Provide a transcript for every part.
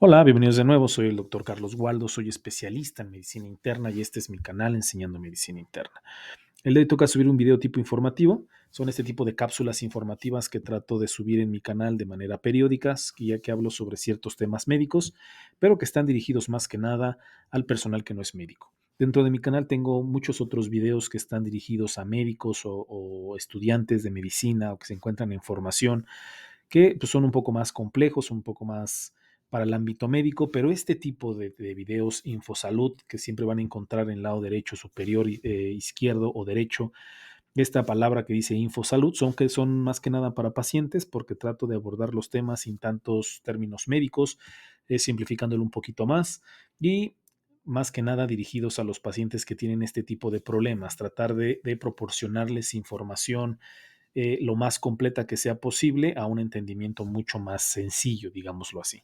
Hola, bienvenidos de nuevo. Soy el doctor Carlos Waldo, soy especialista en medicina interna y este es mi canal Enseñando Medicina Interna. El día de hoy toca subir un video tipo informativo. Son este tipo de cápsulas informativas que trato de subir en mi canal de manera periódica, ya que hablo sobre ciertos temas médicos, pero que están dirigidos más que nada al personal que no es médico. Dentro de mi canal tengo muchos otros videos que están dirigidos a médicos o estudiantes de medicina o que se encuentran en formación que pues, son un poco más complejos, un poco más para el ámbito médico, pero este tipo de videos Infosalud que siempre van a encontrar en el lado derecho superior, izquierdo o derecho, esta palabra que dice Infosalud, son que son más que nada para pacientes porque trato de abordar los temas sin tantos términos médicos, simplificándolo un poquito más y más que nada dirigidos a los pacientes que tienen este tipo de problemas, tratar de proporcionarles información lo más completa que sea posible a un entendimiento mucho más sencillo, digámoslo así.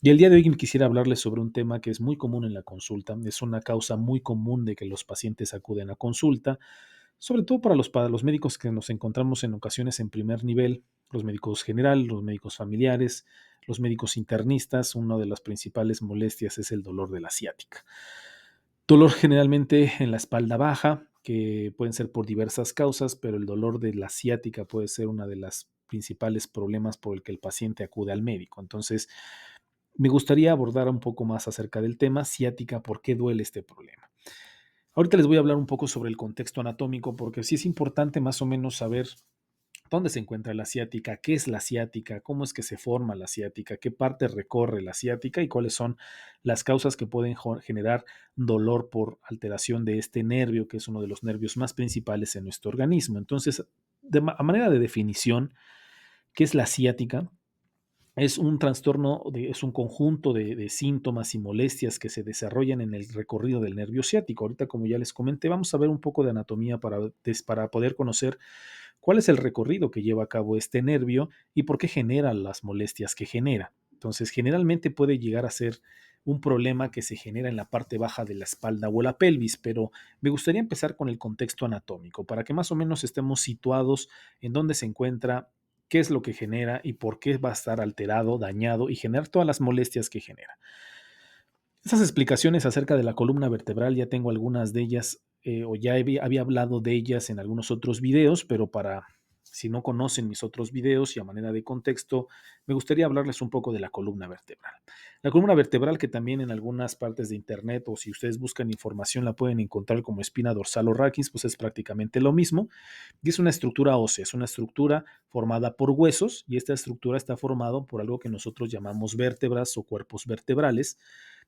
Y el día de hoy quisiera hablarles sobre un tema que es muy común en la consulta, es una causa muy común de que los pacientes acuden a consulta, sobre todo para los médicos que nos encontramos en ocasiones en primer nivel, los médicos general, los médicos familiares, los médicos internistas. Una de las principales molestias es el dolor de la ciática. Dolor generalmente en la espalda baja, que pueden ser por diversas causas, pero el dolor de la ciática puede ser una de las principales problemas por el que el paciente acude al médico. Entonces, me gustaría abordar un poco más acerca del tema ciática, por qué duele este problema. Ahorita les voy a hablar un poco sobre el contexto anatómico, porque sí es importante más o menos saber dónde se encuentra la ciática, qué es la ciática, cómo es que se forma la ciática, qué parte recorre la ciática y cuáles son las causas que pueden generar dolor por alteración de este nervio, que es uno de los nervios más principales en nuestro organismo. Entonces, a manera de definición, ¿qué es la ciática? Es un trastorno, es un conjunto de síntomas y molestias que se desarrollan en el recorrido del nervio ciático. Ahorita, como ya les comenté, vamos a ver un poco de anatomía para poder conocer cuál es el recorrido que lleva a cabo este nervio y por qué genera las molestias que genera. Entonces, generalmente puede llegar a ser un problema que se genera en la parte baja de la espalda o la pelvis, pero me gustaría empezar con el contexto anatómico para que más o menos estemos situados en dónde se encuentra, qué es lo que genera y por qué va a estar alterado, dañado y generar todas las molestias que genera. Esas explicaciones acerca de la columna vertebral ya tengo algunas de ellas o ya había hablado de ellas en algunos otros videos, pero para si no conocen mis otros videos y a manera de contexto, me gustaría hablarles un poco de la columna vertebral. La columna vertebral, que también en algunas partes de internet o si ustedes buscan información la pueden encontrar como espina dorsal o raquis, pues es prácticamente lo mismo. Y es una estructura ósea, es una estructura formada por huesos y esta estructura está formada por algo que nosotros llamamos vértebras o cuerpos vertebrales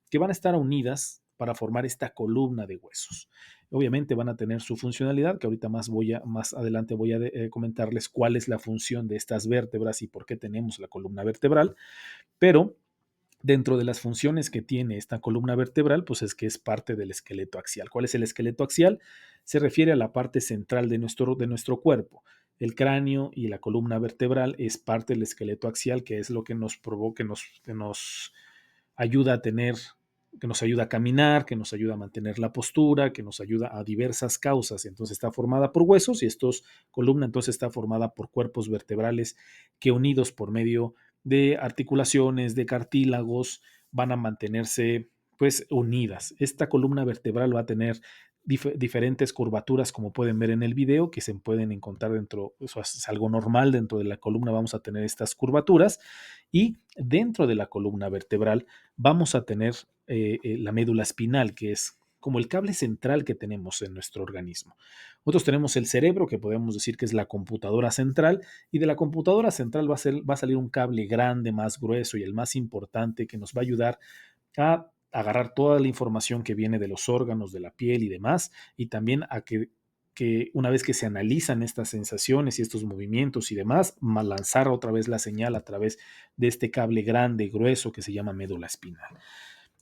que van a estar unidas para formar esta columna de huesos. Obviamente van a tener su funcionalidad, que ahorita más adelante voy a comentarles cuál es la función de estas vértebras y por qué tenemos la columna vertebral, pero dentro de las funciones que tiene esta columna vertebral, pues es que es parte del esqueleto axial. ¿Cuál es el esqueleto axial? Se refiere a la parte central de nuestro cuerpo. El cráneo y la columna vertebral es parte del esqueleto axial, que es lo que nos provoca, que nos ayuda a tener, que nos ayuda a caminar, que nos ayuda a mantener la postura, que nos ayuda a diversas causas. Entonces está formada por huesos y estos columna entonces está formada por cuerpos vertebrales que unidos por medio de articulaciones, de cartílagos, van a mantenerse pues unidas. Esta columna vertebral va a tener diferentes curvaturas como pueden ver en el video que se pueden encontrar dentro, eso es algo normal, dentro de la columna vamos a tener estas curvaturas y dentro de la columna vertebral vamos a tener la médula espinal, que es como el cable central que tenemos en nuestro organismo. Nosotros tenemos el cerebro, que podemos decir que es la computadora central, y de la computadora central va a salir un cable grande, más grueso y el más importante que nos va a ayudar a agarrar toda la información que viene de los órganos, de la piel y demás, y también a que una vez que se analizan estas sensaciones y estos movimientos y demás, lanzar otra vez la señal a través de este cable grande y grueso que se llama médula espinal.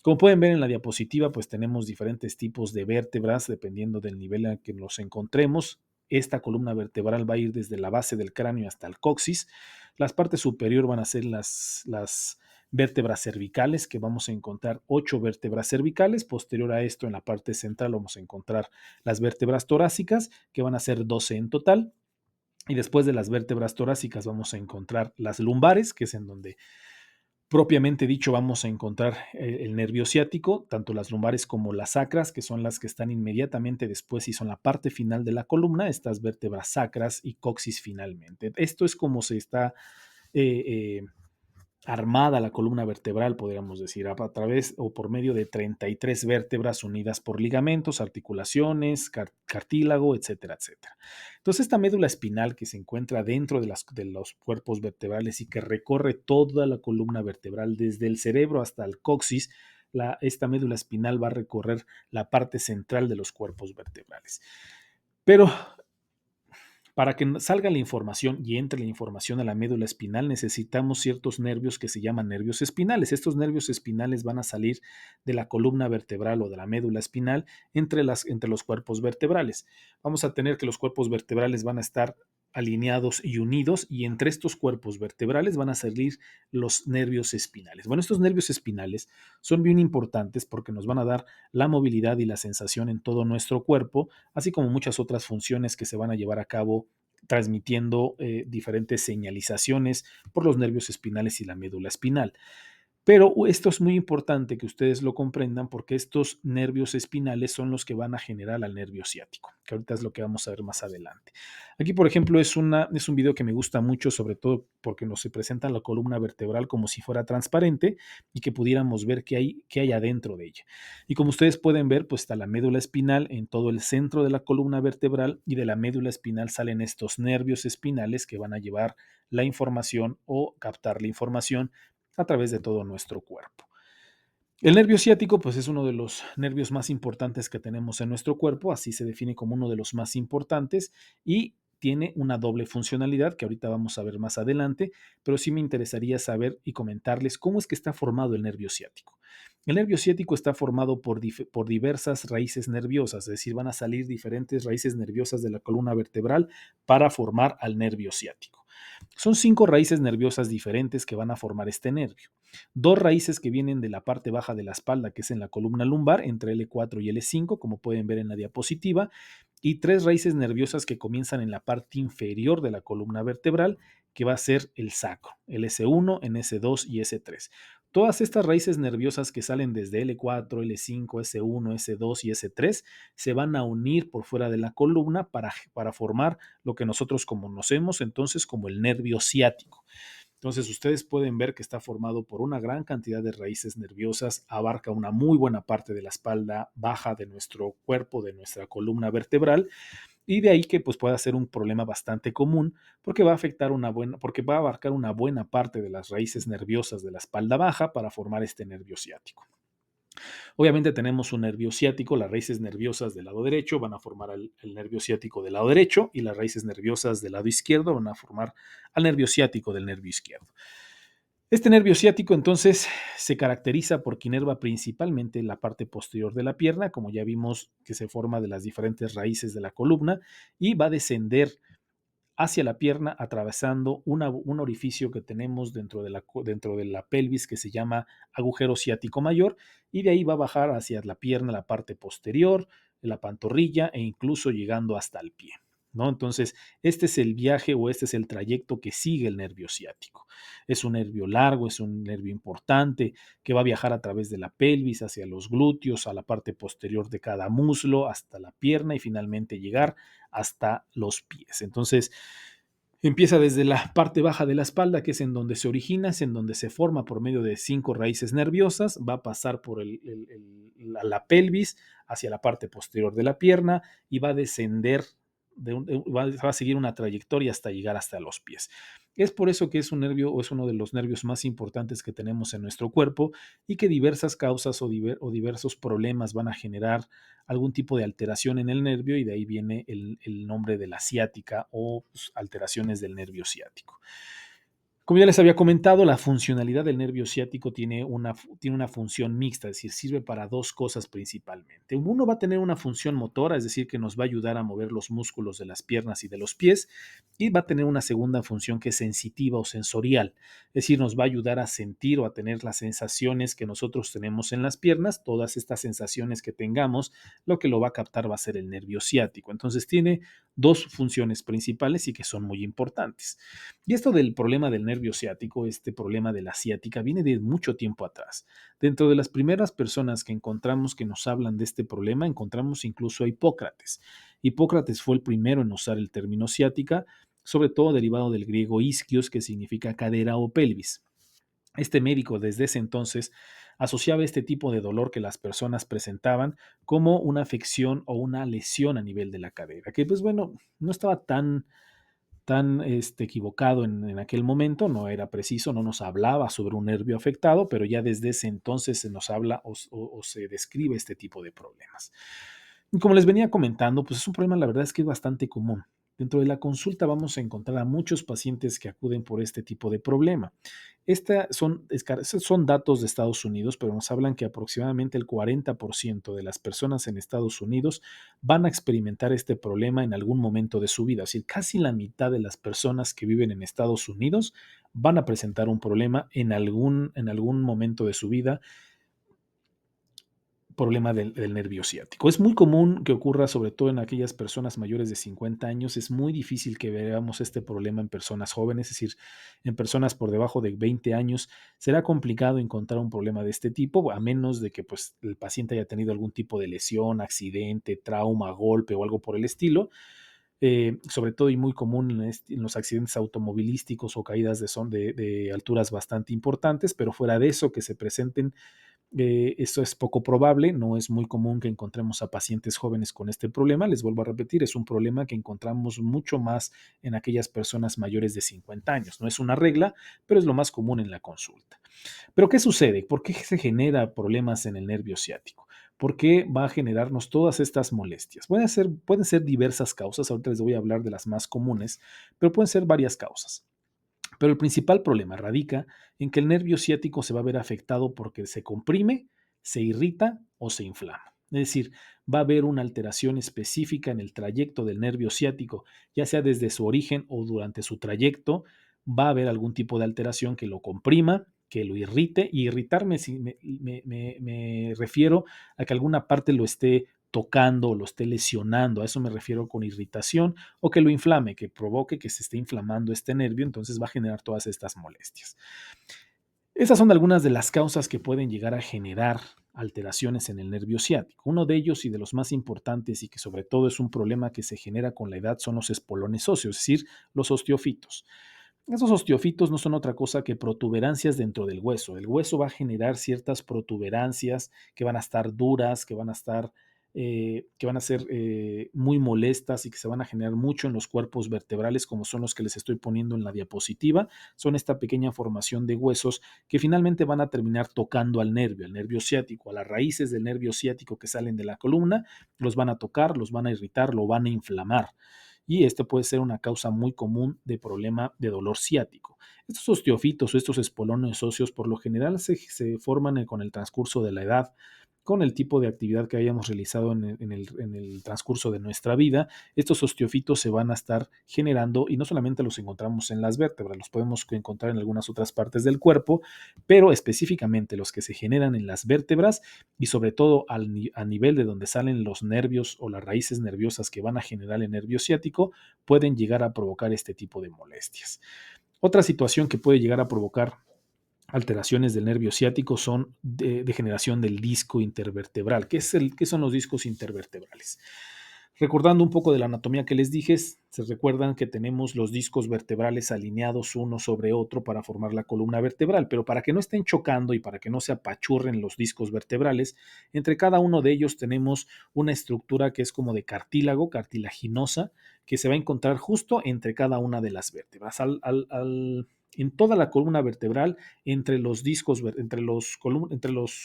Como pueden ver en la diapositiva, pues tenemos diferentes tipos de vértebras dependiendo del nivel en que nos encontremos. Esta columna vertebral va a ir desde la base del cráneo hasta el coxis. Las partes superior van a ser las vértebras cervicales, que vamos a encontrar 8 vértebras cervicales. Posterior a esto, en la parte central vamos a encontrar las vértebras torácicas, que van a ser 12 en total. Y después de las vértebras torácicas vamos a encontrar las lumbares, que es en donde Propiamente dicho, vamos a encontrar el nervio ciático, tanto las lumbares como las sacras, que son las que están inmediatamente después y son la parte final de la columna, estas vértebras sacras y coxis finalmente. Esto es como se está eh, eh, armada la columna vertebral, podríamos decir, a través o por medio de 33 vértebras unidas por ligamentos, articulaciones, cartílago, etcétera, etcétera. Entonces, esta médula espinal que se encuentra dentro de los cuerpos vertebrales y que recorre toda la columna vertebral, desde el cerebro hasta el coxis, esta médula espinal va a recorrer la parte central de los cuerpos vertebrales. Pero para que salga la información y entre la información a la médula espinal, necesitamos ciertos nervios que se llaman nervios espinales. Estos nervios espinales van a salir de la columna vertebral o de la médula espinal entre los cuerpos vertebrales. Vamos a tener que los cuerpos vertebrales van a estar alineados y unidos, y entre estos cuerpos vertebrales van a salir los nervios espinales. Bueno, estos nervios espinales son bien importantes porque nos van a dar la movilidad y la sensación en todo nuestro cuerpo, así como muchas otras funciones que se van a llevar a cabo transmitiendo diferentes señalizaciones por los nervios espinales y la médula espinal. Pero esto es muy importante que ustedes lo comprendan, porque estos nervios espinales son los que van a generar al nervio ciático, que ahorita es lo que vamos a ver más adelante. Aquí, por ejemplo, es un video que me gusta mucho, sobre todo porque nos se presenta la columna vertebral como si fuera transparente y que pudiéramos ver qué hay adentro de ella. Y como ustedes pueden ver, pues está la médula espinal en todo el centro de la columna vertebral, y de la médula espinal salen estos nervios espinales que van a llevar la información o captar la información a través de todo nuestro cuerpo. El nervio ciático, pues es uno de los nervios más importantes que tenemos en nuestro cuerpo, así se define como uno de los más importantes, y tiene una doble funcionalidad que ahorita vamos a ver más adelante, pero sí me interesaría saber y comentarles cómo es que está formado el nervio ciático. El nervio ciático está formado por diversas raíces nerviosas, es decir, van a salir diferentes raíces nerviosas de la columna vertebral para formar al nervio ciático. Son 5 raíces nerviosas diferentes que van a formar este nervio. 2 raíces que vienen de la parte baja de la espalda, que es en la columna lumbar, entre L4 y L5, como pueden ver en la diapositiva, y 3 raíces nerviosas que comienzan en la parte inferior de la columna vertebral, que va a ser el sacro, el S1, en S2 y S3. Todas estas raíces nerviosas que salen desde L4, L5, S1, S2 y S3 se van a unir por fuera de la columna para formar lo que nosotros conocemos entonces como el nervio ciático. Entonces ustedes pueden ver que está formado por una gran cantidad de raíces nerviosas, abarca una muy buena parte de la espalda baja de nuestro cuerpo, de nuestra columna vertebral, y de ahí que pues pueda ser un problema bastante común, porque va a afectar porque va a abarcar una buena parte de las raíces nerviosas de la espalda baja para formar este nervio ciático. Obviamente tenemos un nervio ciático, las raíces nerviosas del lado derecho van a formar el nervio ciático del lado derecho, y las raíces nerviosas del lado izquierdo van a formar al nervio ciático del nervio izquierdo. Este nervio ciático entonces se caracteriza porque inerva principalmente la parte posterior de la pierna, como ya vimos que se forma de las diferentes raíces de la columna, y va a descender hacia la pierna atravesando un orificio que tenemos dentro de la pelvis, que se llama agujero ciático mayor, y de ahí va a bajar hacia la pierna, la parte posterior, la pantorrilla e incluso llegando hasta el pie, ¿no? Entonces, este es el viaje o este es el trayecto que sigue el nervio ciático. Es un nervio largo, es un nervio importante que va a viajar a través de la pelvis, hacia los glúteos, a la parte posterior de cada muslo, hasta la pierna y finalmente llegar hasta los pies. Entonces, empieza desde la parte baja de la espalda, que es en donde se origina, es en donde se forma por medio de 5 raíces nerviosas, va a pasar por la pelvis hacia la parte posterior de la pierna y va a descender, va a seguir una trayectoria hasta llegar hasta los pies. Es por eso que es un nervio, o es uno de los nervios más importantes que tenemos en nuestro cuerpo, y que diversas causas o diversos problemas van a generar algún tipo de alteración en el nervio, y de ahí viene el nombre de la ciática o pues, alteraciones del nervio ciático. Como ya les había comentado, la funcionalidad del nervio ciático tiene una función mixta, es decir, sirve para 2 cosas principalmente. Uno va a tener una función motora, es decir, que nos va a ayudar a mover los músculos de las piernas y de los pies, y va a tener una segunda función que es sensitiva o sensorial, es decir, nos va a ayudar a sentir o a tener las sensaciones que nosotros tenemos en las piernas. Todas estas sensaciones que tengamos, lo que lo va a captar va a ser el nervio ciático. Entonces tiene 2 funciones principales y que son muy importantes. Y esto del problema del nervio nervio ciático, este problema de la ciática, viene de mucho tiempo atrás. Dentro de las primeras personas que encontramos que nos hablan de este problema, encontramos incluso a Hipócrates. Hipócrates fue el primero en usar el término ciática, sobre todo derivado del griego isquios, que significa cadera o pelvis. Este médico desde ese entonces asociaba este tipo de dolor que las personas presentaban como una afección o una lesión a nivel de la cadera, que pues bueno, no estaba tan equivocado en aquel momento, no era preciso, no nos hablaba sobre un nervio afectado, pero ya desde ese entonces se nos habla o se describe este tipo de problemas. Y como les venía comentando, pues es un problema, la verdad es que es bastante común. Dentro de la consulta vamos a encontrar a muchos pacientes que acuden por este tipo de problema. Estos son datos de Estados Unidos, pero nos hablan que aproximadamente el 40% de las personas en Estados Unidos van a experimentar este problema en algún momento de su vida. Es decir, casi la mitad de las personas que viven en Estados Unidos van a presentar un problema en algún momento de su vida, problema del nervio ciático. Es muy común que ocurra, sobre todo en aquellas personas mayores de 50 años. Es muy difícil que veamos este problema en personas jóvenes, es decir, en personas por debajo de 20 años. Será complicado encontrar un problema de este tipo, a menos de que pues, el paciente haya tenido algún tipo de lesión, accidente, trauma, golpe o algo por el estilo. Sobre todo y muy común en los accidentes automovilísticos o caídas de alturas bastante importantes, pero fuera de eso que se presenten, esto es poco probable, no es muy común que encontremos a pacientes jóvenes con este problema. Les vuelvo a repetir, es un problema que encontramos mucho más en aquellas personas mayores de 50 años. No es una regla, pero es lo más común en la consulta. Pero ¿qué sucede? ¿Por qué se genera problemas en el nervio ciático? ¿Por qué va a generarnos todas estas molestias? Pueden ser diversas causas, ahorita les voy a hablar de las más comunes, pero pueden ser varias causas. Pero el principal problema radica en que el nervio ciático se va a ver afectado porque se comprime, se irrita o se inflama. Es decir, va a haber una alteración específica en el trayecto del nervio ciático, ya sea desde su origen o durante su trayecto. Va a haber algún tipo de alteración que lo comprima, que lo irrite, y irritarme si me refiero a que alguna parte lo esté tocando o lo esté lesionando. A eso me refiero con irritación, o que lo inflame, que provoque que se esté inflamando este nervio, entonces va a generar todas estas molestias. Esas son algunas de las causas que pueden llegar a generar alteraciones en el nervio ciático. Uno de ellos y de los más importantes, y que sobre todo es un problema que se genera con la edad, son los espolones óseos, es decir, los osteofitos. Esos osteofitos no son otra cosa que protuberancias dentro del hueso. El hueso va a generar ciertas protuberancias que van a estar duras, que van a ser muy molestas y que se van a generar mucho en los cuerpos vertebrales, como son los que les estoy poniendo en la diapositiva. Son esta pequeña formación de huesos que finalmente van a terminar tocando al nervio ciático, a las raíces del nervio ciático que salen de la columna. Los van a tocar, los van a irritar, lo van a inflamar, y este puede ser una causa muy común de problema de dolor ciático. Estos osteofitos o estos espolones óseos por lo general se forman con el transcurso de la edad, con el tipo de actividad que hayamos realizado en el transcurso de nuestra vida. Estos osteofitos se van a estar generando, y no solamente los encontramos en las vértebras, los podemos encontrar en algunas otras partes del cuerpo, pero específicamente los que se generan en las vértebras, y sobre todo a nivel de donde salen los nervios o las raíces nerviosas que van a generar el nervio ciático, pueden llegar a provocar este tipo de molestias. Otra situación que puede llegar a provocar alteraciones del nervio ciático son degeneración del disco intervertebral. ¿Qué son los discos intervertebrales? Recordando un poco de la anatomía que les dije, se recuerdan que tenemos los discos vertebrales alineados uno sobre otro para formar la columna vertebral, pero para que no estén chocando y para que no se apachurren los discos vertebrales, entre cada uno de ellos tenemos una estructura que es como de cartílago, cartilaginosa, que se va a encontrar justo entre cada una de las vértebras. En toda la columna vertebral, entre los discos, entre los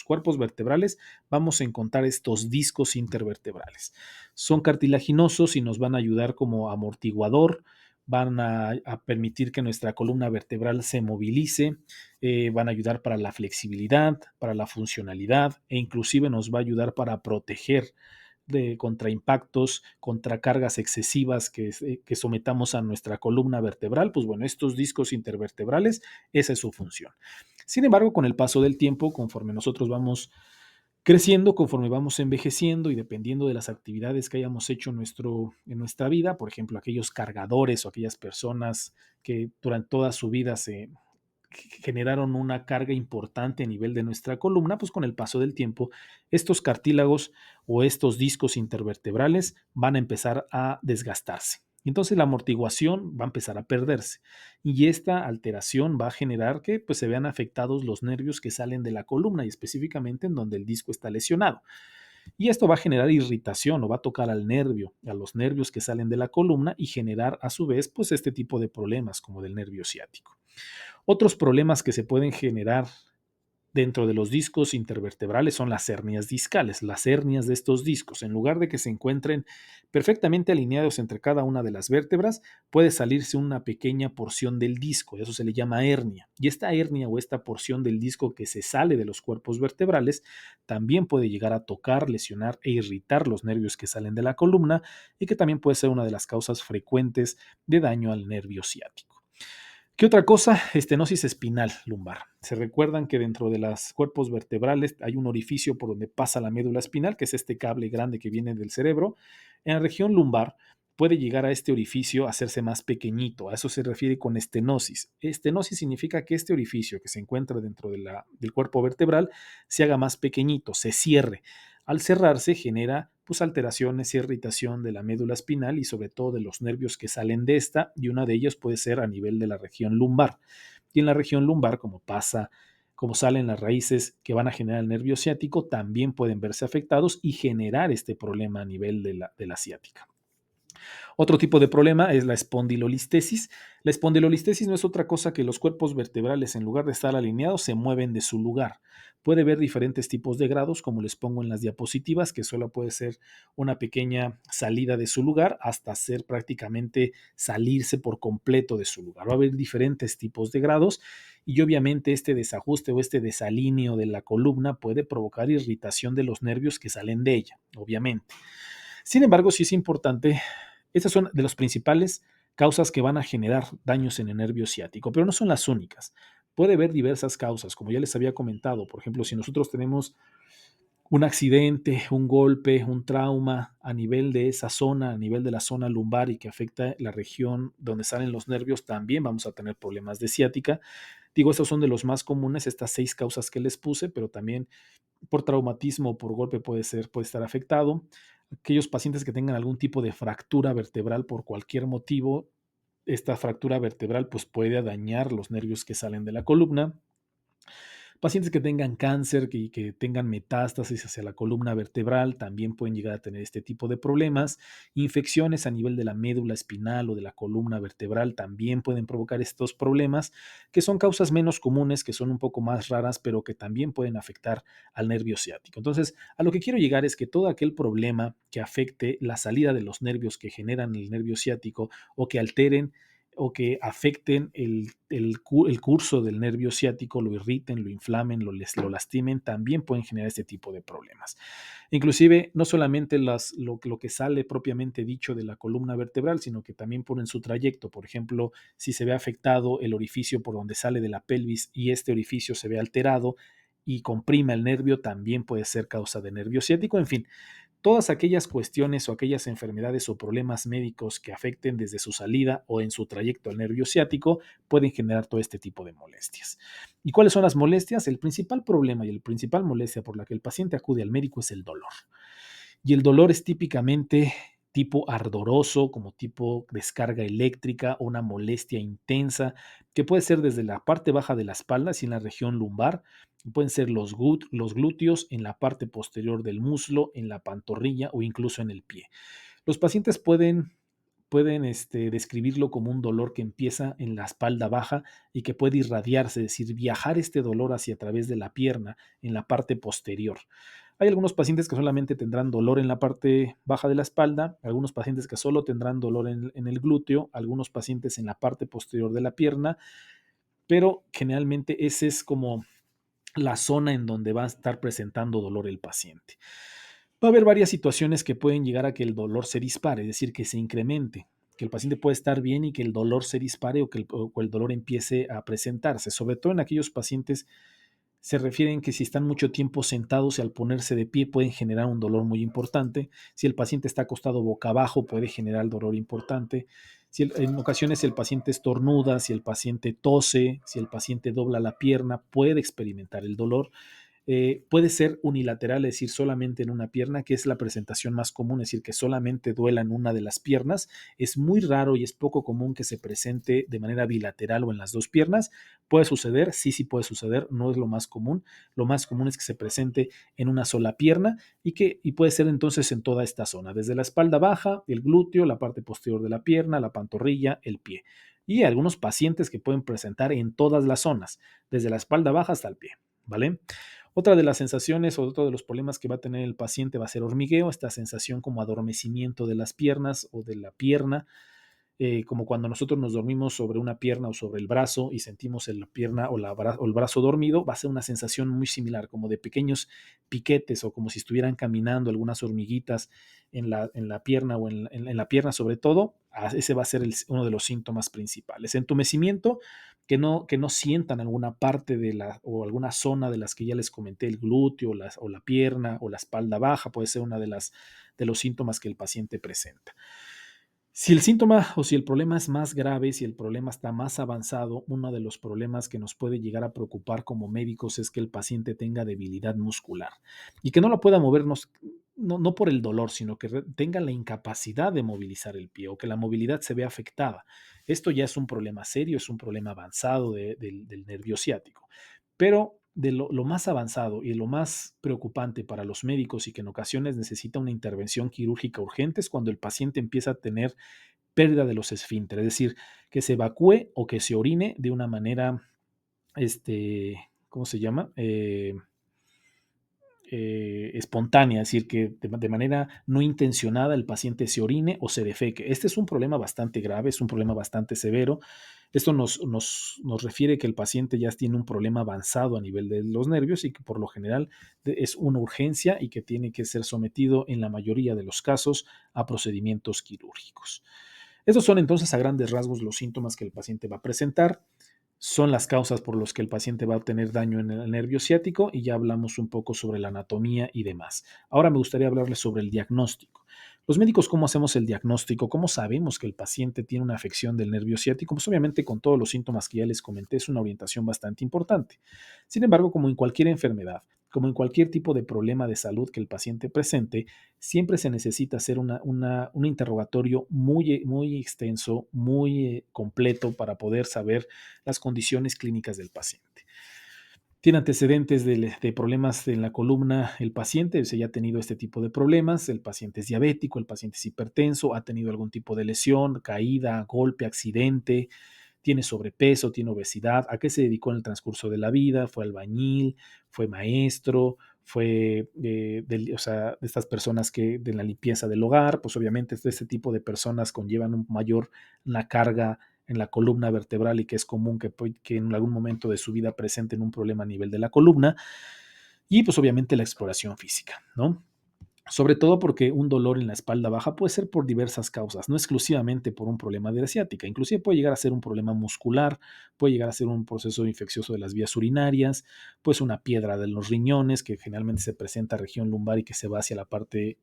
cuerpos vertebrales, vamos a encontrar estos discos intervertebrales. Son cartilaginosos y nos van a ayudar como amortiguador, van a permitir que nuestra columna vertebral se movilice, van a ayudar para la flexibilidad, para la funcionalidad, e inclusive nos va a ayudar para proteger contra impactos, contra cargas excesivas que sometamos a nuestra columna vertebral. Pues bueno, estos discos intervertebrales, esa es su función. Sin embargo, con el paso del tiempo, conforme nosotros vamos creciendo, conforme vamos envejeciendo, y dependiendo de las actividades que hayamos hecho en nuestra vida, por ejemplo, aquellos cargadores o aquellas personas que durante toda su vida generaron una carga importante a nivel de nuestra columna, pues con el paso del tiempo, estos cartílagos o estos discos intervertebrales van a empezar a desgastarse. Entonces la amortiguación va a empezar a perderse y esta alteración va a generar que pues, se vean afectados los nervios que salen de la columna y específicamente en donde el disco está lesionado. Y esto va a generar irritación o va a tocar al nervio, a los nervios que salen de la columna y generar a su vez pues este tipo de problemas como del nervio ciático. Otros problemas que se pueden generar dentro de los discos intervertebrales son las hernias discales, las hernias de estos discos. En lugar de que se encuentren perfectamente alineados entre cada una de las vértebras, puede salirse una pequeña porción del disco, eso se le llama hernia. Y esta hernia o esta porción del disco que se sale de los cuerpos vertebrales también puede llegar a tocar, lesionar e irritar los nervios que salen de la columna y que también puede ser una de las causas frecuentes de daño al nervio ciático. ¿Qué otra cosa? Estenosis espinal lumbar. Se recuerdan que dentro de los cuerpos vertebrales hay un orificio por donde pasa la médula espinal, que es este cable grande que viene del cerebro. En la región lumbar puede llegar a este orificio a hacerse más pequeñito. A eso se refiere con estenosis. Estenosis significa que este orificio que se encuentra dentro del cuerpo vertebral se haga más pequeñito, se cierre. Al cerrarse genera pues, alteraciones y irritación de la médula espinal y sobre todo de los nervios que salen de esta, y una de ellas puede ser a nivel de la región lumbar. Y en la región lumbar, como salen las raíces que van a generar el nervio ciático, también pueden verse afectados y generar este problema a nivel de la ciática. Otro tipo de problema es la espondilolistesis. La espondilolistesis no es otra cosa que los cuerpos vertebrales, en lugar de estar alineados, se mueven de su lugar. Puede haber diferentes tipos de grados, como les pongo en las diapositivas, que solo puede ser una pequeña salida de su lugar hasta ser prácticamente salirse por completo de su lugar. Va a haber diferentes tipos de grados y obviamente este desajuste o este desalineo de la columna puede provocar irritación de los nervios que salen de ella, obviamente. Sin embargo, sí es importante, estas son de las principales causas que van a generar daños en el nervio ciático, pero no son las únicas. Puede haber diversas causas, como ya les había comentado. Por ejemplo, si nosotros tenemos un accidente, un golpe, un trauma a nivel de esa zona, a nivel de la zona lumbar y que afecta la región donde salen los nervios, también vamos a tener problemas de ciática. Digo, estos son de los más comunes, estas 6 causas que les puse, pero también por traumatismo o por golpe puede estar afectado. Aquellos pacientes que tengan algún tipo de fractura vertebral por cualquier motivo, esta fractura vertebral pues puede dañar los nervios que salen de la columna. Pacientes que tengan cáncer y que tengan metástasis hacia la columna vertebral también pueden llegar a tener este tipo de problemas. Infecciones a nivel de la médula espinal o de la columna vertebral también pueden provocar estos problemas, que son causas menos comunes, que son un poco más raras, pero que también pueden afectar al nervio ciático. Entonces, a lo que quiero llegar es que todo aquel problema que afecte la salida de los nervios que generan el nervio ciático o que alteren o que afecten el curso del nervio ciático, lo irriten, lo inflamen, lo lastimen, también pueden generar este tipo de problemas. Inclusive, no solamente lo que sale propiamente dicho de la columna vertebral, sino que también por en su trayecto. Por ejemplo, si se ve afectado el orificio por donde sale de la pelvis y este orificio se ve alterado y comprime el nervio, también puede ser causa de nervio ciático. En fin, todas aquellas cuestiones o aquellas enfermedades o problemas médicos que afecten desde su salida o en su trayecto al nervio ciático pueden generar todo este tipo de molestias. ¿Y cuáles son las molestias? El principal problema y el principal molestia por la que el paciente acude al médico es el dolor. Y el dolor es típicamente tipo ardoroso, como tipo descarga eléctrica o una molestia intensa, que puede ser desde la parte baja de la espalda, así en la región lumbar, pueden ser los glúteos, en la parte posterior del muslo, en la pantorrilla o incluso en el pie. Los pacientes pueden describirlo como un dolor que empieza en la espalda baja y que puede irradiarse, es decir, viajar este dolor hacia a través de la pierna en la parte posterior. Hay algunos pacientes que solamente tendrán dolor en la parte baja de la espalda, algunos pacientes que solo tendrán dolor en el glúteo, algunos pacientes en la parte posterior de la pierna, pero generalmente ese es como la zona en donde va a estar presentando dolor el paciente. Va a haber varias situaciones que pueden llegar a que el dolor se dispare, es decir, que se incremente, que el paciente puede estar bien y que el dolor se dispare o el dolor empiece a presentarse, sobre todo en aquellos pacientes se refieren que si están mucho tiempo sentados y al ponerse de pie pueden generar un dolor muy importante. Si el paciente está acostado boca abajo puede generar dolor importante. En ocasiones el paciente estornuda, si el paciente tose, si el paciente dobla la pierna, puede experimentar el dolor. Puede ser unilateral, es decir, solamente en una pierna, que es la presentación más común, es decir, que solamente duela en una de las piernas. Es muy raro y es poco común que se presente de manera bilateral o en las dos piernas. Puede suceder, sí, sí puede suceder, no es lo más común. Lo más común es que se presente en una sola pierna y puede ser entonces en toda esta zona, desde la espalda baja, el glúteo, la parte posterior de la pierna, la pantorrilla, el pie. Y algunos pacientes que pueden presentar en todas las zonas, desde la espalda baja hasta el pie, ¿vale? Otra de las sensaciones o otro de los problemas que va a tener el paciente va a ser hormigueo, esta sensación como adormecimiento de las piernas o de la pierna, como cuando nosotros nos dormimos sobre una pierna o sobre el brazo y sentimos la pierna o el brazo dormido, va a ser una sensación muy similar, como de pequeños piquetes o como si estuvieran caminando algunas hormiguitas en la pierna o en la pierna sobre todo. Ese va a ser uno de los síntomas principales. Entumecimiento, que no sientan alguna parte o alguna zona de las que ya les comenté, el glúteo o la pierna o la espalda baja, puede ser una de los síntomas que el paciente presenta. Si el síntoma o si el problema es más grave, si el problema está más avanzado, uno de los problemas que nos puede llegar a preocupar como médicos es que el paciente tenga debilidad muscular y que no lo pueda movernos, no por el dolor, sino que tenga la incapacidad de movilizar el pie o que la movilidad se vea afectada. Esto ya es un problema serio, es un problema avanzado del nervio ciático. Pero de lo más avanzado y lo más preocupante para los médicos y que en ocasiones necesita una intervención quirúrgica urgente es cuando el paciente empieza a tener pérdida de los esfínteres, es decir, que se evacúe o que se orine de una manera, ¿cómo se llama? Espontánea, es decir, que de manera no intencionada el paciente se orine o se defeque. Este es un problema bastante grave, es un problema bastante severo. Esto nos refiere que el paciente ya tiene un problema avanzado a nivel de los nervios y que por lo general es una urgencia y que tiene que ser sometido en la mayoría de los casos a procedimientos quirúrgicos. Estos son entonces a grandes rasgos los síntomas que el paciente va a presentar. Son las causas por las que el paciente va a tener daño en el nervio ciático y ya hablamos un poco sobre la anatomía y demás. Ahora me gustaría hablarles sobre el diagnóstico. Los médicos, ¿cómo hacemos el diagnóstico? ¿Cómo sabemos que el paciente tiene una afección del nervio ciático? Pues obviamente con todos los síntomas que ya les comenté es una orientación bastante importante. Sin embargo, como en cualquier enfermedad, como en cualquier tipo de problema de salud que el paciente presente, siempre se necesita hacer un interrogatorio muy extenso, muy completo para poder saber las condiciones clínicas del paciente. Tiene antecedentes de problemas en la columna el paciente, se ya ha tenido este tipo de problemas, el paciente es diabético, el paciente es hipertenso, ha tenido algún tipo de lesión, caída, golpe, accidente, tiene sobrepeso, tiene obesidad, a qué se dedicó en el transcurso de la vida, fue albañil, fue maestro, fue o sea, de estas personas que de la limpieza del hogar, pues obviamente este tipo de personas conllevan una carga en la columna vertebral y que es común que en algún momento de su vida presenten un problema a nivel de la columna y pues obviamente la exploración física, ¿no? Sobre todo porque un dolor en la espalda baja puede ser por diversas causas, no exclusivamente por un problema de la ciática, inclusive puede llegar a ser un problema muscular, puede llegar a ser un proceso infeccioso de las vías urinarias, pues una piedra de los riñones que generalmente se presenta región lumbar y que se va hacia la parte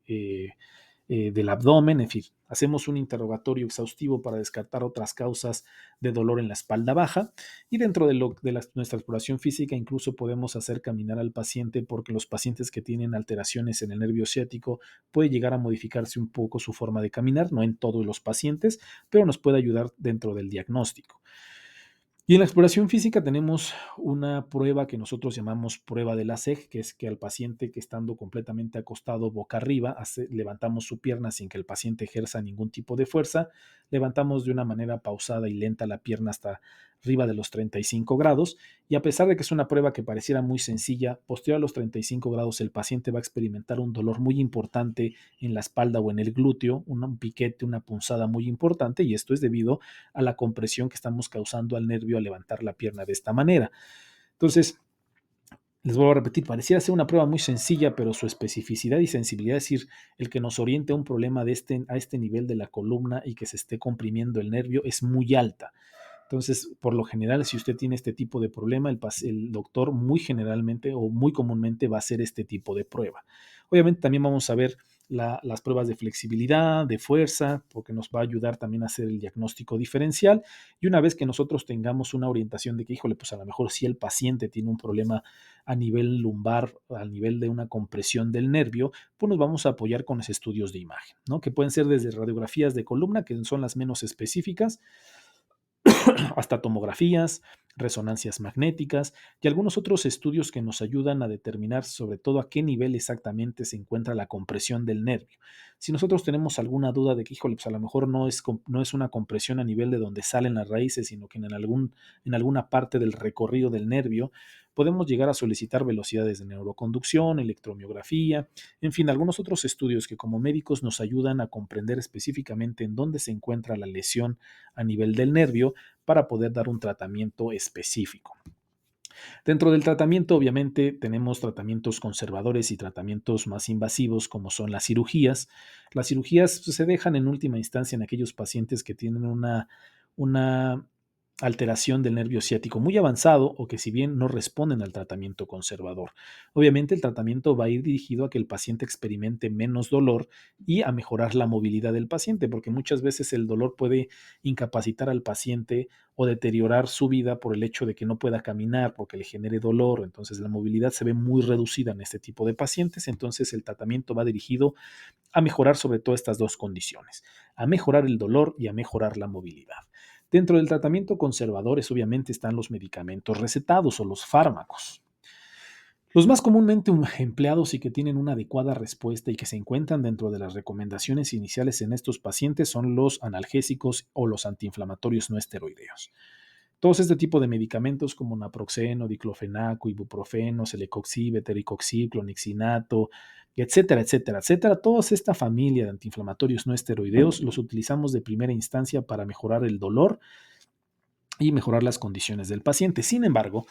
del abdomen, en fin, hacemos un interrogatorio exhaustivo para descartar otras causas de dolor en la espalda baja y dentro nuestra exploración física incluso podemos hacer caminar al paciente porque los pacientes que tienen alteraciones en el nervio ciático puede llegar a modificarse un poco su forma de caminar, no en todos los pacientes, pero nos puede ayudar dentro del diagnóstico. Y en la exploración física tenemos una prueba que nosotros llamamos prueba de la SEG, que es que al paciente que estando completamente acostado boca arriba, levantamos su pierna sin que el paciente ejerza ningún tipo de fuerza, levantamos de una manera pausada y lenta la pierna hasta arriba de los 35 grados y a pesar de que es una prueba que pareciera muy sencilla, posterior a los 35 grados el paciente va a experimentar un dolor muy importante en la espalda o en el glúteo, un piquete, una punzada muy importante y esto es debido a la compresión que estamos causando al nervio al levantar la pierna de esta manera. Entonces, les vuelvo a repetir, pareciera ser una prueba muy sencilla, pero su especificidad y sensibilidad, es decir, el que nos oriente a un problema a este nivel de la columna y que se esté comprimiendo el nervio es muy alta. Entonces, por lo general, si usted tiene este tipo de problema, el doctor muy generalmente o muy comúnmente va a hacer este tipo de prueba. Obviamente también vamos a ver las pruebas de flexibilidad, de fuerza, porque nos va a ayudar también a hacer el diagnóstico diferencial. Y una vez que nosotros tengamos una orientación de que, híjole, pues a lo mejor si el paciente tiene un problema a nivel lumbar, a nivel de una compresión del nervio, pues nos vamos a apoyar con los estudios de imagen, ¿no? Que pueden ser desde radiografías de columna, que son las menos específicas, hasta tomografías, resonancias magnéticas y algunos otros estudios que nos ayudan a determinar sobre todo a qué nivel exactamente se encuentra la compresión del nervio. Si nosotros tenemos alguna duda de que, híjole, pues a lo mejor no es una compresión a nivel de donde salen las raíces, sino que en alguna parte del recorrido del nervio, podemos llegar a solicitar velocidades de neuroconducción, electromiografía, en fin, algunos otros estudios que como médicos nos ayudan a comprender específicamente en dónde se encuentra la lesión a nivel del nervio para poder dar un tratamiento específico. Dentro del tratamiento, obviamente, tenemos tratamientos conservadores y tratamientos más invasivos, como son las cirugías. Las cirugías se dejan en última instancia en aquellos pacientes que tienen una alteración del nervio ciático muy avanzado o que si bien no responden al tratamiento conservador. Obviamente el tratamiento va a ir dirigido a que el paciente experimente menos dolor y a mejorar la movilidad del paciente, porque muchas veces el dolor puede incapacitar al paciente o deteriorar su vida por el hecho de que no pueda caminar, porque le genere dolor. Entonces la movilidad se ve muy reducida en este tipo de pacientes. Entonces el tratamiento va dirigido a mejorar sobre todo estas dos condiciones, a mejorar el dolor y a mejorar la movilidad. Dentro del tratamiento conservadores obviamente están los medicamentos recetados o los fármacos. Los más comúnmente empleados y que tienen una adecuada respuesta y que se encuentran dentro de las recomendaciones iniciales en estos pacientes son los analgésicos o los antiinflamatorios no esteroideos. Todos este tipo de medicamentos como naproxeno, diclofenaco, ibuprofeno, celecoxib, etericoxib, clonixinato, etcétera, etcétera, etcétera. Toda esta familia de antiinflamatorios no esteroideos los utilizamos de primera instancia para mejorar el dolor y mejorar las condiciones del paciente. Sin embargo,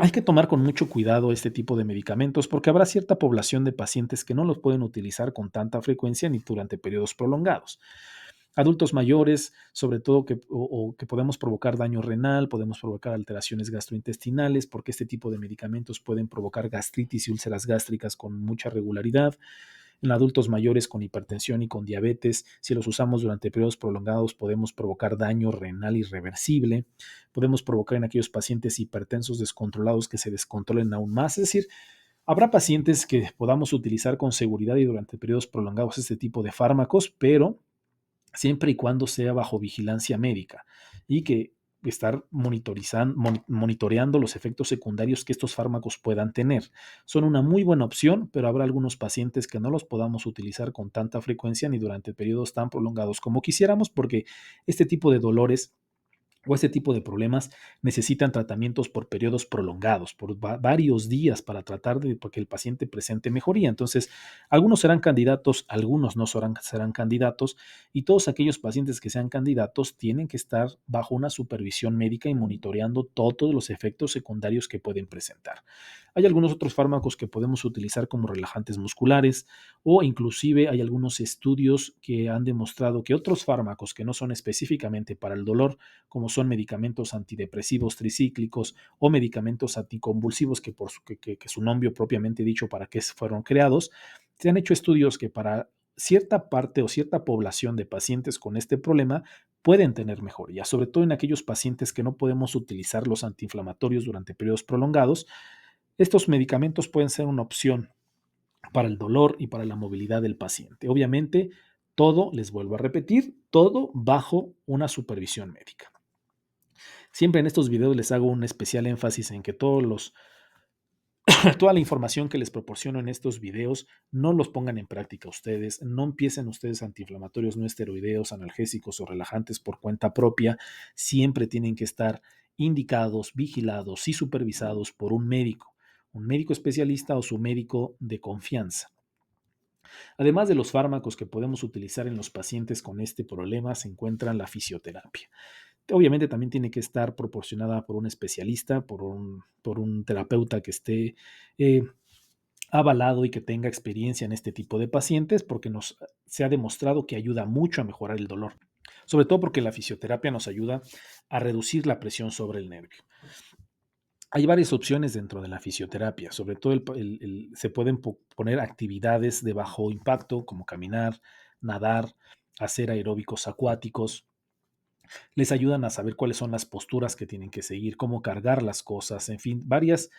hay que tomar con mucho cuidado este tipo de medicamentos porque habrá cierta población de pacientes que no los pueden utilizar con tanta frecuencia ni durante periodos prolongados. Adultos mayores, sobre todo o que podemos provocar daño renal, podemos provocar alteraciones gastrointestinales, porque este tipo de medicamentos pueden provocar gastritis y úlceras gástricas con mucha regularidad. En adultos mayores con hipertensión y con diabetes, si los usamos durante periodos prolongados, podemos provocar daño renal irreversible. Podemos provocar en aquellos pacientes hipertensos descontrolados que se descontrolen aún más. Es decir, habrá pacientes que podamos utilizar con seguridad y durante periodos prolongados este tipo de fármacos, pero siempre y cuando sea bajo vigilancia médica y que estar monitoreando los efectos secundarios que estos fármacos puedan tener. Son una muy buena opción, pero habrá algunos pacientes que no los podamos utilizar con tanta frecuencia ni durante periodos tan prolongados como quisiéramos, porque este tipo de dolores o este tipo de problemas necesitan tratamientos por periodos prolongados, por varios días para tratar de que el paciente presente mejoría. Entonces, algunos serán candidatos, algunos no serán candidatos, y todos aquellos pacientes que sean candidatos tienen que estar bajo una supervisión médica y monitoreando todos los efectos secundarios que pueden presentar. Hay algunos otros fármacos que podemos utilizar como relajantes musculares o inclusive hay algunos estudios que han demostrado que otros fármacos que no son específicamente para el dolor, como son medicamentos antidepresivos tricíclicos o medicamentos anticonvulsivos que su nombre propiamente dicho para qué fueron creados, se han hecho estudios que para cierta parte o cierta población de pacientes con este problema pueden tener mejoría, sobre todo en aquellos pacientes que no podemos utilizar los antiinflamatorios durante periodos prolongados. Estos medicamentos pueden ser una opción para el dolor y para la movilidad del paciente. Obviamente, todo, les vuelvo a repetir, todo bajo una supervisión médica. Siempre en estos videos les hago un especial énfasis en que toda la información que les proporciono en estos videos no los pongan en práctica ustedes, no empiecen ustedes antiinflamatorios no esteroideos, analgésicos o relajantes por cuenta propia, siempre tienen que estar indicados, vigilados y supervisados por un médico especialista o su médico de confianza. Además de los fármacos que podemos utilizar en los pacientes con este problema, se encuentra la fisioterapia. Obviamente también tiene que estar proporcionada por un especialista, por un terapeuta que esté eh, avalado y que tenga experiencia en este tipo de pacientes, porque se ha demostrado que ayuda mucho a mejorar el dolor, sobre todo porque la fisioterapia nos ayuda a reducir la presión sobre el nervio. Hay varias opciones dentro de la fisioterapia, sobre todo se pueden poner actividades de bajo impacto como caminar, nadar, hacer aeróbicos acuáticos. Les ayudan a saber cuáles son las posturas que tienen que seguir, cómo cargar las cosas, en fin, varias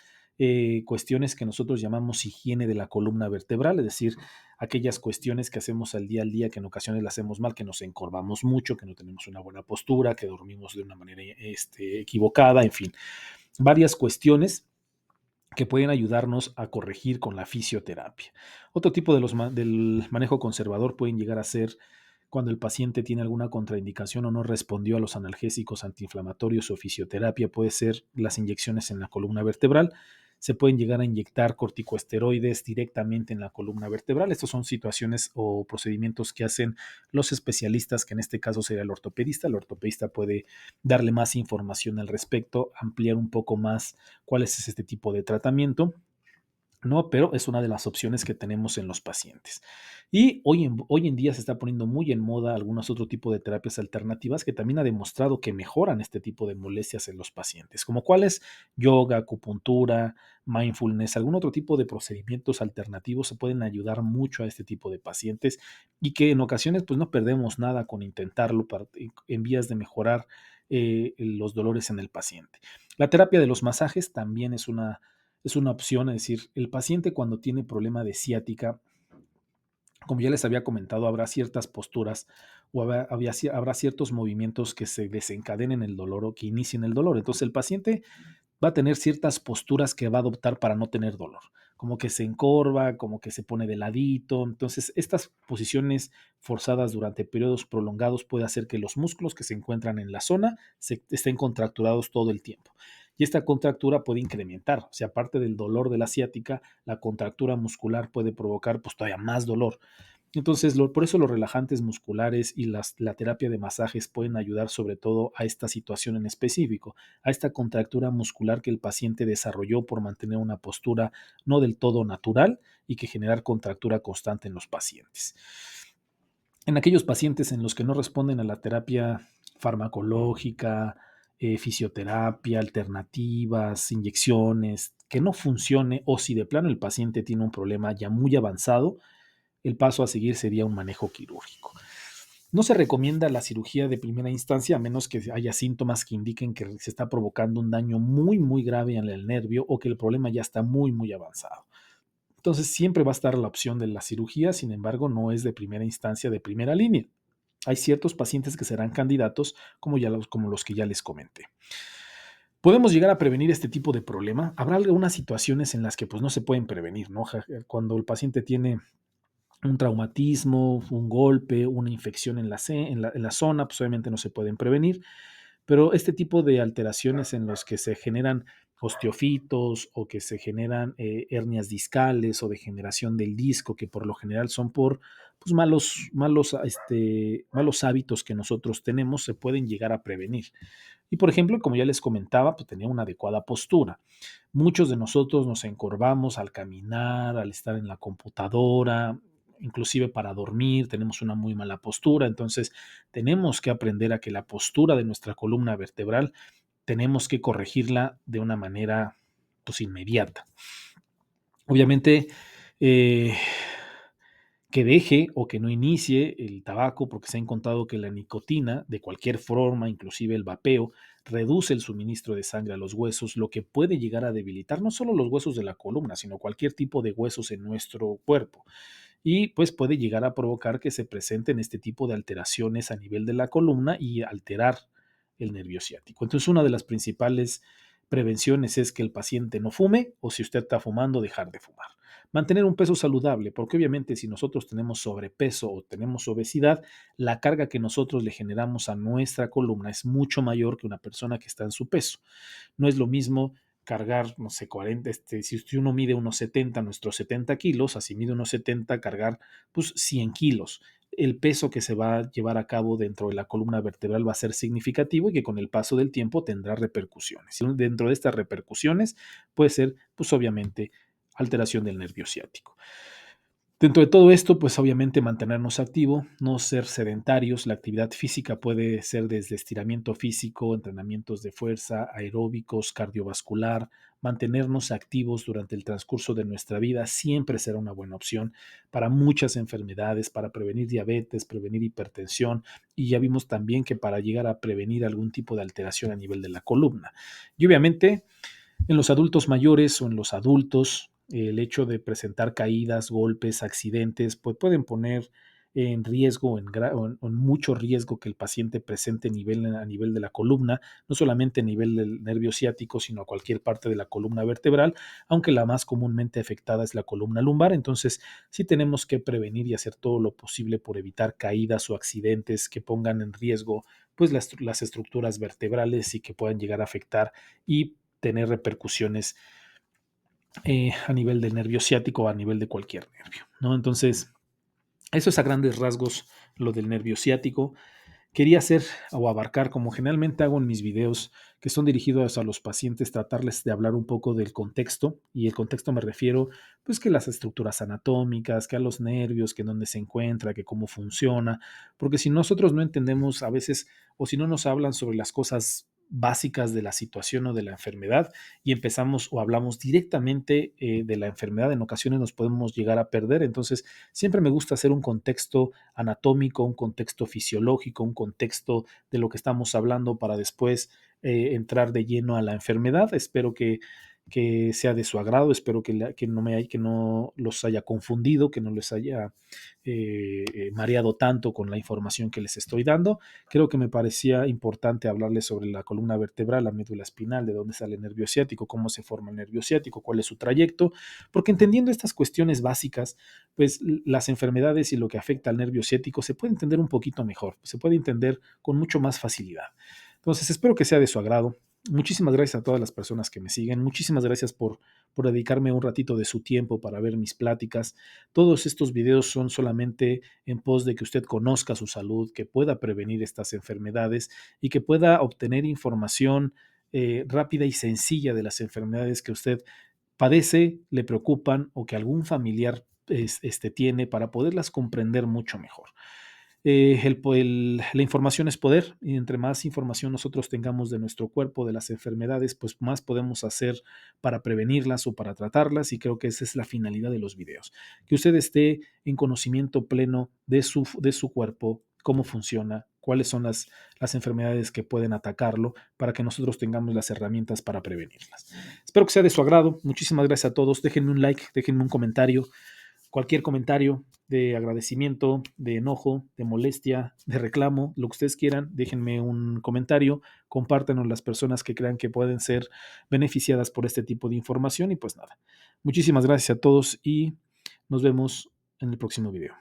cuestiones que nosotros llamamos higiene de la columna vertebral, es decir, aquellas cuestiones que hacemos al día que en ocasiones las hacemos mal, que nos encorvamos mucho, que no tenemos una buena postura, que dormimos de una manera equivocada, en fin, varias cuestiones que pueden ayudarnos a corregir con la fisioterapia. Otro tipo del manejo conservador pueden llegar a ser cuando el paciente tiene alguna contraindicación o no respondió a los analgésicos antiinflamatorios o fisioterapia, puede ser las inyecciones en la columna vertebral. Se pueden llegar a inyectar corticosteroides directamente en la columna vertebral. Estas son situaciones o procedimientos que hacen los especialistas, que en este caso sería el ortopedista. El ortopedista puede darle más información al respecto, ampliar un poco más cuál es este tipo de tratamiento, ¿no? Pero es una de las opciones que tenemos en los pacientes. Y hoy en día se está poniendo muy en moda algunos otro tipo de terapias alternativas que también ha demostrado que mejoran este tipo de molestias en los pacientes, como cuáles yoga, acupuntura, mindfulness, algún otro tipo de procedimientos alternativos se pueden ayudar mucho a este tipo de pacientes y que en ocasiones pues no perdemos nada con intentarlo en vías de mejorar los dolores en el paciente. La terapia de los masajes también es una opción, es decir, el paciente cuando tiene problema de ciática, como ya les había comentado, habrá ciertas posturas o habrá ciertos movimientos que se desencadenen el dolor o que inicien el dolor. Entonces el paciente va a tener ciertas posturas que va a adoptar para no tener dolor, como que se encorva, como que se pone de ladito. Entonces, estas posiciones forzadas durante periodos prolongados puede hacer que los músculos que se encuentran en la zona estén contracturados todo el tiempo. Y esta contractura puede incrementar, o sea, aparte del dolor de la ciática, la contractura muscular puede provocar pues todavía más dolor. Entonces, por eso los relajantes musculares y la terapia de masajes pueden ayudar sobre todo a esta situación en específico, a esta contractura muscular que el paciente desarrolló por mantener una postura no del todo natural y que generar contractura constante en los pacientes. En aquellos pacientes en los que no responden a la terapia farmacológica, fisioterapia, alternativas, inyecciones, que no funcione o si de plano el paciente tiene un problema ya muy avanzado, el paso a seguir sería un manejo quirúrgico. No se recomienda la cirugía de primera instancia a menos que haya síntomas que indiquen que se está provocando un daño muy, muy grave en el nervio o que el problema ya está muy, muy avanzado. Entonces siempre va a estar la opción de la cirugía, sin embargo, no es de primera instancia, de primera línea. Hay ciertos pacientes que serán candidatos como los que ya les comenté. ¿Podemos llegar a prevenir este tipo de problema? Habrá algunas situaciones en las que pues, no se pueden prevenir, ¿no? Cuando el paciente tiene un traumatismo, un golpe, una infección en la zona, pues obviamente no se pueden prevenir, pero este tipo de alteraciones en los que se generan osteofitos o que se generan hernias discales o degeneración del disco, que por lo general son por pues, malos hábitos que nosotros tenemos, se pueden llegar a prevenir. Y por ejemplo, como ya les comentaba, pues tenía una adecuada postura. Muchos de nosotros nos encorvamos al caminar, al estar en la computadora, inclusive para dormir, tenemos una muy mala postura, entonces tenemos que aprender a que la postura de nuestra columna vertebral tenemos que corregirla de una manera pues inmediata. Obviamente, eh, que deje o que no inicie el tabaco, porque se ha encontrado que la nicotina, de cualquier forma, inclusive el vapeo, reduce el suministro de sangre a los huesos, lo que puede llegar a debilitar no solo los huesos de la columna, sino cualquier tipo de huesos en nuestro cuerpo. Y pues puede llegar a provocar que se presenten este tipo de alteraciones a nivel de la columna y alterar el nervio ciático. Entonces, una de las principales prevenciones es que el paciente no fume o si usted está fumando, dejar de fumar. Mantener un peso saludable, porque obviamente si nosotros tenemos sobrepeso o tenemos obesidad, la carga que nosotros le generamos a nuestra columna es mucho mayor que una persona que está en su peso. No es lo mismo cargar, no sé, 40, si uno mide unos 70, nuestros 70 kilos, así mide unos 70, cargar pues 100 kilos. El peso que se va a llevar a cabo dentro de la columna vertebral va a ser significativo y que con el paso del tiempo tendrá repercusiones. Y dentro de estas repercusiones puede ser, pues obviamente, alteración del nervio ciático. Dentro de todo esto, pues obviamente mantenernos activo, no ser sedentarios. La actividad física puede ser desde estiramiento físico, entrenamientos de fuerza, aeróbicos, cardiovascular. Mantenernos activos durante el transcurso de nuestra vida siempre será una buena opción para muchas enfermedades, para prevenir diabetes, prevenir hipertensión, y ya vimos también que para llegar a prevenir algún tipo de alteración a nivel de la columna. Y obviamente en los adultos mayores o en los adultos, el hecho de presentar caídas, golpes, accidentes, pues pueden poner en riesgo, en mucho riesgo que el paciente presente a nivel de la columna, no solamente a nivel del nervio ciático, sino a cualquier parte de la columna vertebral, aunque la más comúnmente afectada es la columna lumbar. Entonces, sí tenemos que prevenir y hacer todo lo posible por evitar caídas o accidentes que pongan en riesgo pues las estructuras vertebrales y que puedan llegar a afectar y tener repercusiones a nivel del nervio ciático o a nivel de cualquier nervio, ¿no? Entonces, eso es a grandes rasgos lo del nervio ciático. Quería hacer o abarcar, como generalmente hago en mis videos que son dirigidos a los pacientes, tratarles de hablar un poco del contexto, y el contexto me refiero, pues que las estructuras anatómicas, que a los nervios, que dónde se encuentra, que cómo funciona, porque si nosotros no entendemos a veces, o si no nos hablan sobre las cosas básicas de la situación o de la enfermedad y empezamos o hablamos directamente de la enfermedad, en ocasiones nos podemos llegar a perder. Entonces, siempre me gusta hacer un contexto anatómico, un contexto fisiológico, un contexto de lo que estamos hablando para después entrar de lleno a la enfermedad. Espero que sea de su agrado, espero que no los haya confundido, que no les haya mareado tanto con la información que les estoy dando. Creo que me parecía importante hablarles sobre la columna vertebral, la médula espinal, de dónde sale el nervio ciático, cómo se forma el nervio ciático, cuál es su trayecto, porque entendiendo estas cuestiones básicas, pues las enfermedades y lo que afecta al nervio ciático se puede entender un poquito mejor, se puede entender con mucho más facilidad. Entonces, espero que sea de su agrado. Muchísimas gracias a todas las personas que me siguen. Muchísimas gracias por dedicarme un ratito de su tiempo para ver mis pláticas. Todos estos videos son solamente en pos de que usted conozca su salud, que pueda prevenir estas enfermedades y que pueda obtener información rápida y sencilla de las enfermedades que usted padece, le preocupan o que algún familiar tiene, para poderlas comprender mucho mejor. La información es poder, y entre más información nosotros tengamos de nuestro cuerpo, de las enfermedades, pues más podemos hacer para prevenirlas o para tratarlas, y creo que esa es la finalidad de los videos, que usted esté en conocimiento pleno de su cuerpo, cómo funciona, cuáles son las enfermedades que pueden atacarlo, para que nosotros tengamos las herramientas para prevenirlas. Espero que sea de su agrado. Muchísimas gracias a todos. Déjenme un like, déjenme un comentario. Cualquier comentario de agradecimiento, de enojo, de molestia, de reclamo, lo que ustedes quieran, déjenme un comentario, compártanlo las personas que crean que pueden ser beneficiadas por este tipo de información. Y pues nada, muchísimas gracias a todos y nos vemos en el próximo video.